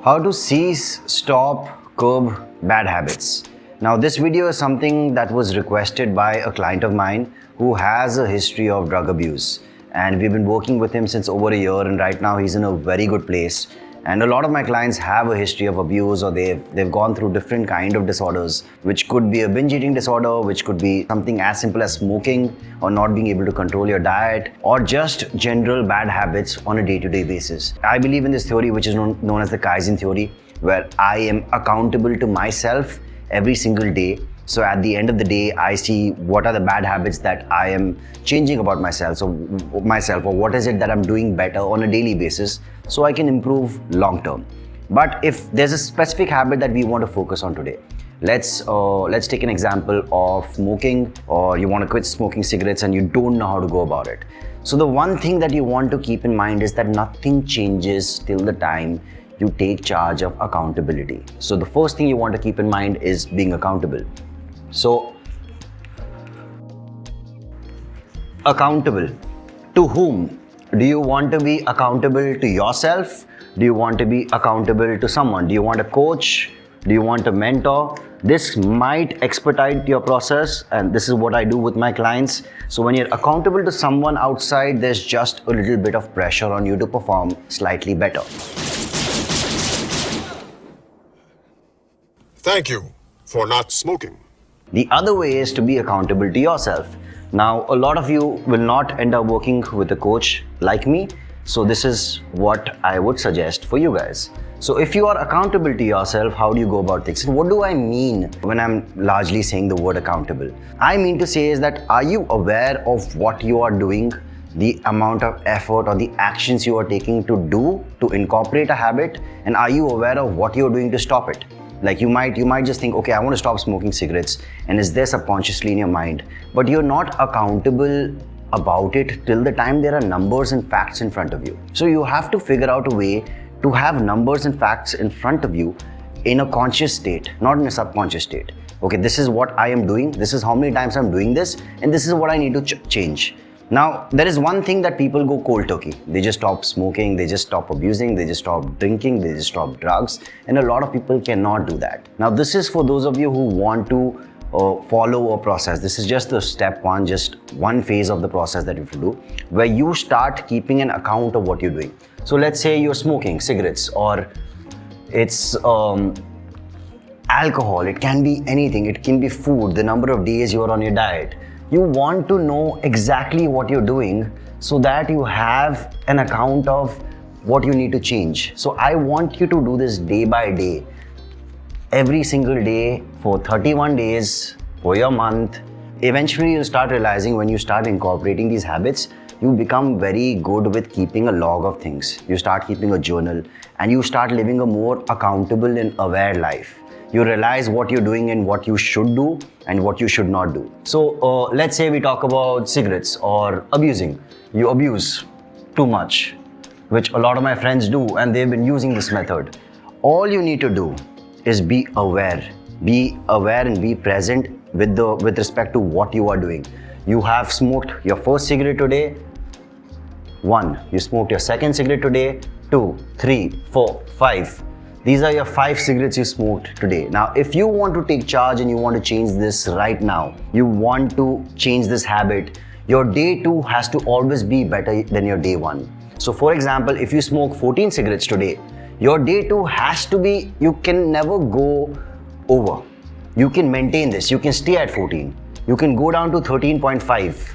How to cease, stop, curb bad habits. Now this video is something that was requested by a client of mine who has a history of drug abuse, and we've been working with him since over a year, and right now he's in a very good place. And a lot of my clients have a history of abuse, or they've gone through different kind of disorders, which could be a binge eating disorder, which could be something as simple as smoking or not being able to control your diet, or just general bad habits on a day-to-day basis. I believe in this theory, which is known as the Kaizen theory, where I am accountable to myself every single day. So at the end of the day, I see what are the bad habits that I am changing about myself, or what is it that I'm doing better on a daily basis, so I can improve long term. But if there's a specific habit that we want to focus on today, let's take an example of smoking, or you want to quit smoking cigarettes and you don't know how to go about it. So the one thing that you want to keep in mind is that nothing changes till the time you take charge of accountability. So the first thing you want to keep in mind is being accountable. So, accountable to whom? Do you want to be accountable to yourself? Do you want to be accountable to someone? Do you want a coach? Do you want a mentor? This might expedite your process, and this is what I do with my clients. So when you're accountable to someone outside, there's just a little bit of pressure on you to perform slightly better. Thank you for not smoking. The other way is to be accountable to yourself. Now, a lot of you will not end up working with a coach like me, so this is what I would suggest for you guys. So if you are accountable to yourself, how do you go about things? And what do I mean when I'm largely saying the word accountable? I mean to say is that, are you aware of what you are doing, the amount of effort or the actions you are taking to incorporate a habit, and are you aware of what you're doing to stop it? Like you might just think, okay, I want to stop smoking cigarettes, and is there subconsciously in your mind, but you're not accountable about it till the time there are numbers and facts in front of you. So you have to figure out a way to have numbers and facts in front of you in a conscious state, not in a subconscious state. Okay, this is what I am doing, this is how many times I'm doing this, and this is what I need to change. Now, there is one thing that people go cold turkey. They just stop smoking, they just stop abusing, they just stop drinking, they just stop drugs. And a lot of people cannot do that. Now, this is for those of you who want to follow a process. This is just the step one, just one phase of the process that you have to do, where you start keeping an account of what you're doing. So let's say you're smoking cigarettes, or it's alcohol, it can be anything, it can be food, the number of days you are on your diet. You want to know exactly what you're doing so that you have an account of what you need to change. So I want you to do this day by day, every single day for 31 days, for your month. Eventually you'll start realizing, when you start incorporating these habits, you become very good with keeping a log of things. You start keeping a journal, and you start living a more accountable and aware life. You realize what you're doing and what you should do and what you should not do. So let's say we talk about cigarettes or abusing. You abuse too much, which a lot of my friends do, and they've been using this method. All you need to do is be aware and be present with respect to what you are doing. You have smoked your first cigarette today, 1. You smoked your second cigarette today, 2, 3, 4, 5. These are your 5 cigarettes you smoked today. Now, if you want to take charge and you want to change this right now, you want to change this habit, your day 2 has to always be better than your day 1. So for example, if you smoke 14 cigarettes today, your day 2 has to be, you can never go over. You can maintain this, you can stay at 14. You can go down to 13.5.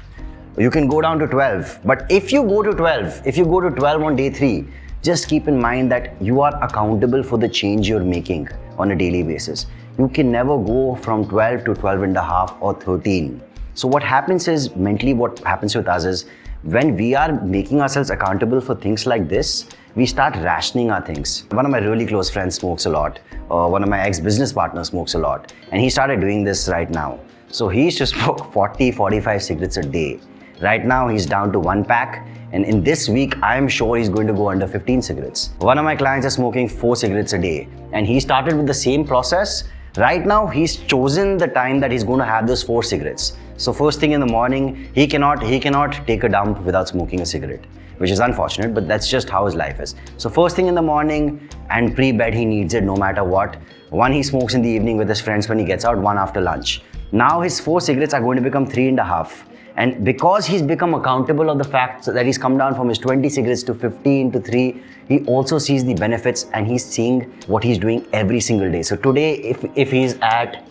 You can go down to 12. But if you go to 12 on day 3, just keep in mind that you are accountable for the change you're making on a daily basis. You can never go from 12 to 12 and a half or 13. So what happens is, mentally what happens with us is, when we are making ourselves accountable for things like this, we start rationing our things. One of my really close friends smokes a lot. One of my ex-business partners smokes a lot. And he started doing this right now. So he used to smoke 40-45 cigarettes a day. Right now he's down to 1 pack. And in this week, I am sure he's going to go under 15 cigarettes. One of my clients is smoking 4 cigarettes a day, and he started with the same process. Right now, he's chosen the time that he's going to have those 4 cigarettes. So first thing in the morning, he cannot take a dump without smoking a cigarette, which is unfortunate, but that's just how his life is. So first thing in the morning, and pre-bed he needs it no matter what. One he smokes in the evening with his friends when he gets out, one after lunch. Now his 4 cigarettes are going to become 3.5. And because he's become accountable of the fact that he's come down from his 20 cigarettes to 15 to 3, he also sees the benefits and he's seeing what he's doing every single day. So today, if he's at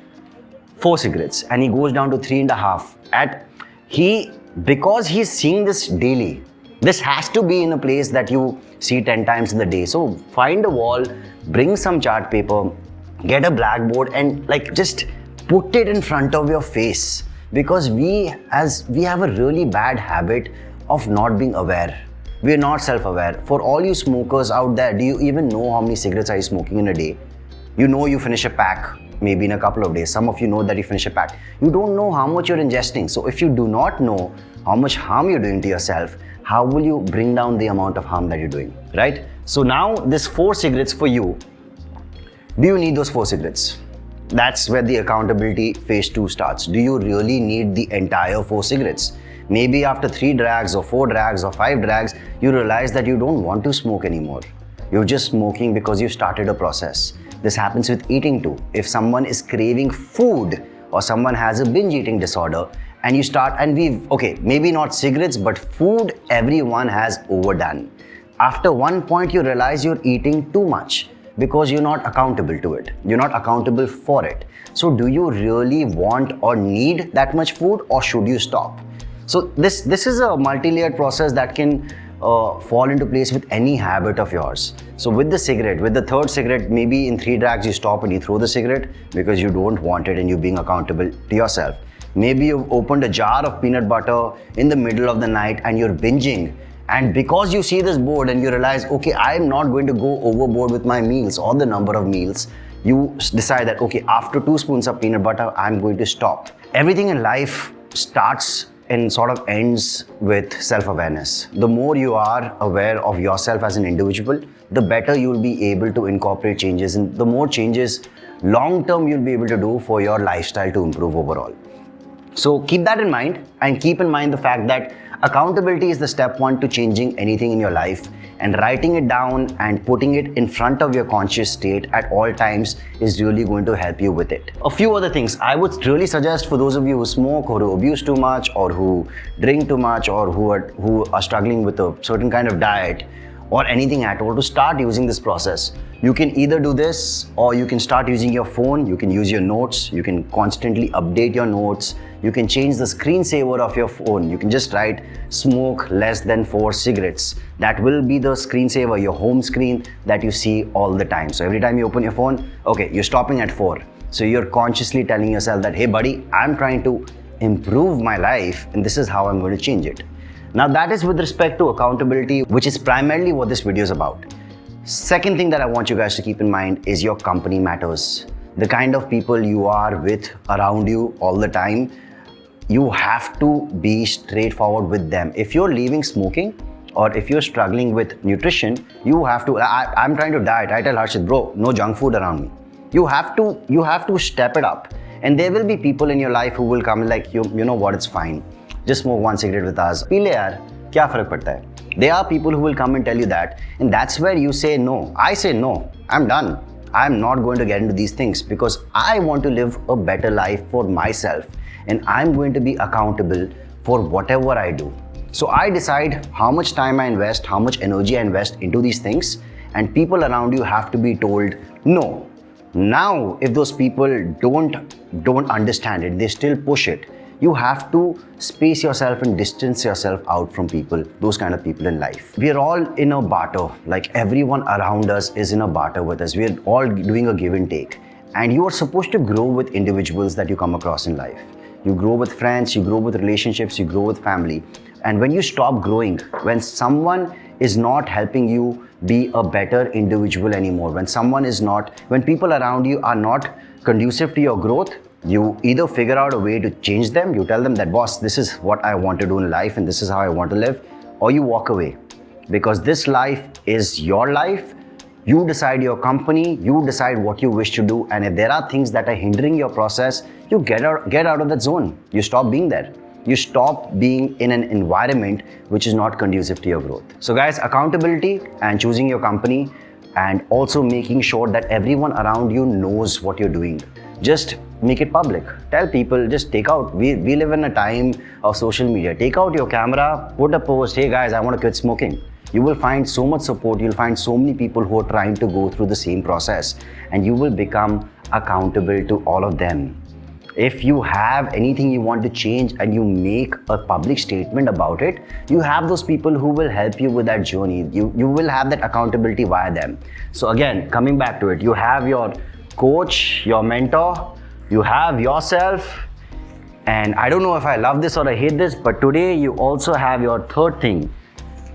4 cigarettes and he goes down to 3.5, because he's seeing this daily, this has to be in a place that you see 10 times in the day. So find a wall, bring some chart paper, get a blackboard and just put it in front of your face. Because we have a really bad habit of not being aware. We are not self-aware. For all you smokers out there, do you even know how many cigarettes are you smoking in a day? You know you finish a pack maybe in a couple of days. Some of you know that you finish a pack. You don't know how much you're ingesting. So if you do not know how much harm you're doing to yourself, how will you bring down the amount of harm that you're doing, right? So now this 4 cigarettes for you, do you need those 4 cigarettes? That's where the accountability phase 2 starts. Do you really need the entire 4 cigarettes? Maybe after 3 drags or 4 drags or 5 drags, you realize that you don't want to smoke anymore. You're just smoking because you started a process. This happens with eating too. If someone is craving food or someone has a binge eating disorder and you start, maybe not cigarettes, but food everyone has overdone. After one point, you realize you're eating too much, because you're not accountable to it. You're not accountable for it. So do you really want or need that much food, or should you stop? So this is a multi-layered process that can fall into place with any habit of yours. So with the cigarette, with the 3rd cigarette, maybe in 3 drags you stop and you throw the cigarette because you don't want it and you're being accountable to yourself. Maybe you've opened a jar of peanut butter in the middle of the night and you're binging. And because you see this board and you realize, okay, I'm not going to go overboard with my meals or the number of meals, you decide that, okay, after 2 spoons of peanut butter, I'm going to stop. Everything in life starts and sort of ends with self-awareness. The more you are aware of yourself as an individual, the better you'll be able to incorporate changes, and the more changes long-term you'll be able to do for your lifestyle to improve overall. So keep that in mind, and keep in mind the fact that accountability is the step 1 to changing anything in your life, and writing it down and putting it in front of your conscious state at all times is really going to help you with it. A few other things I would really suggest for those of you who smoke or who abuse too much or who drink too much or who are struggling with a certain kind of diet or anything at all, to start using this process. You can either do this or you can start using your phone. You can use your notes. You can constantly update your notes. You can change the screensaver of your phone. You can just write smoke less than 4 cigarettes. That will be the screensaver, your home screen that you see all the time. So every time you open your phone, okay, you're stopping at 4. So you're consciously telling yourself that, hey buddy, I'm trying to improve my life and this is how I'm going to change it. Now that is with respect to accountability, which is primarily what this video is about. Second thing that I want you guys to keep in mind is your company matters. The kind of people you are with around you all the time, you have to be straightforward with them. If you're leaving smoking or if you're struggling with nutrition, you have to, I'm trying to diet. I tell Harshit, bro, no junk food around me. You have to step it up. And there will be people in your life who will come like, you know what, it's fine. Just smoke 1 cigarette with us. P ले यार, क्या फर्क पड़ता है? There are people who will come and tell you that, and that's where you say no. I say no. I'm done. I'm not going to get into these things because I want to live a better life for myself, and I'm going to be accountable for whatever I do. So I decide how much time I invest, how much energy I invest into these things, and people around you have to be told no. Now, if those people don't understand it, they still push it. You have to space yourself and distance yourself out from people, those kind of people in life. We are all in a barter, like everyone around us is in a barter with us. We are all doing a give and take. And you are supposed to grow with individuals that you come across in life. You grow with friends, you grow with relationships, you grow with family. And when you stop growing, when someone is not helping you be a better individual anymore, when people around you are not conducive to your growth, you either figure out a way to change them, you tell them that, boss, this is what I want to do in life and this is how I want to live, or you walk away. Because this life is your life. You decide your company, you decide what you wish to do, and if there are things that are hindering your process, you get out of that zone. You stop being there. You stop being in an environment which is not conducive to your growth. So guys, accountability and choosing your company, and also making sure that everyone around you knows what you're doing. Just make it public. Tell people, just take out. We live in a time of social media. Take out your camera, put a post, hey guys, I want to quit smoking. You will find so much support. You'll find so many people who are trying to go through the same process, and you will become accountable to all of them. If you have anything you want to change and you make a public statement about it, you have those people who will help you with that journey. You will have that accountability via them. So again, coming back to it, you have your coach, your mentor, you have yourself, and I don't know if I love this or I hate this, but today you also have your third thing,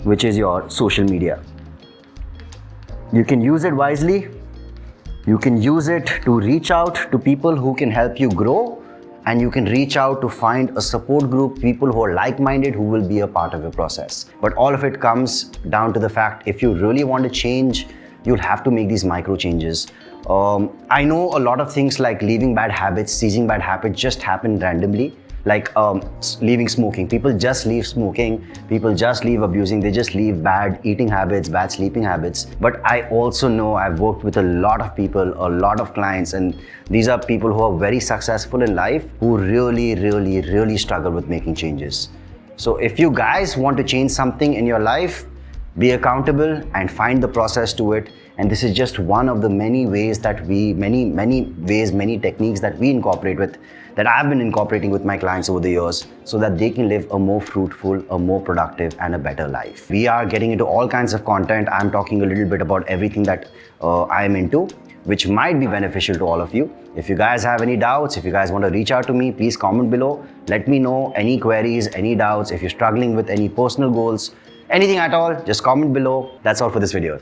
which is your social media. You can use it wisely. You can use it to reach out to people who can help you grow, and you can reach out to find a support group, people who are like-minded, who will be a part of your process. But all of it comes down to the fact, if you really want to change, you'll have to make these micro changes. I know a lot of things like leaving bad habits, ceasing bad habits just happen randomly. Like leaving smoking. People just leave smoking, people just leave abusing, they just leave bad eating habits, bad sleeping habits. But I also know I've worked with a lot of people, a lot of clients, and these are people who are very successful in life who really struggle with making changes. So if you guys want to change something in your life, be accountable and find the process to it. And this is just one of the many ways that many techniques that we incorporate with, that I've been incorporating with my clients over the years, so that they can live a more fruitful, a more productive, and a better life. We are getting into all kinds of content. I'm talking a little bit about everything that I'm into, which might be beneficial to all of you. If you guys have any doubts, if you guys want to reach out to me, please comment below. Let me know any queries, any doubts. If you're struggling with any personal goals, anything at all, just comment below. That's all for this video.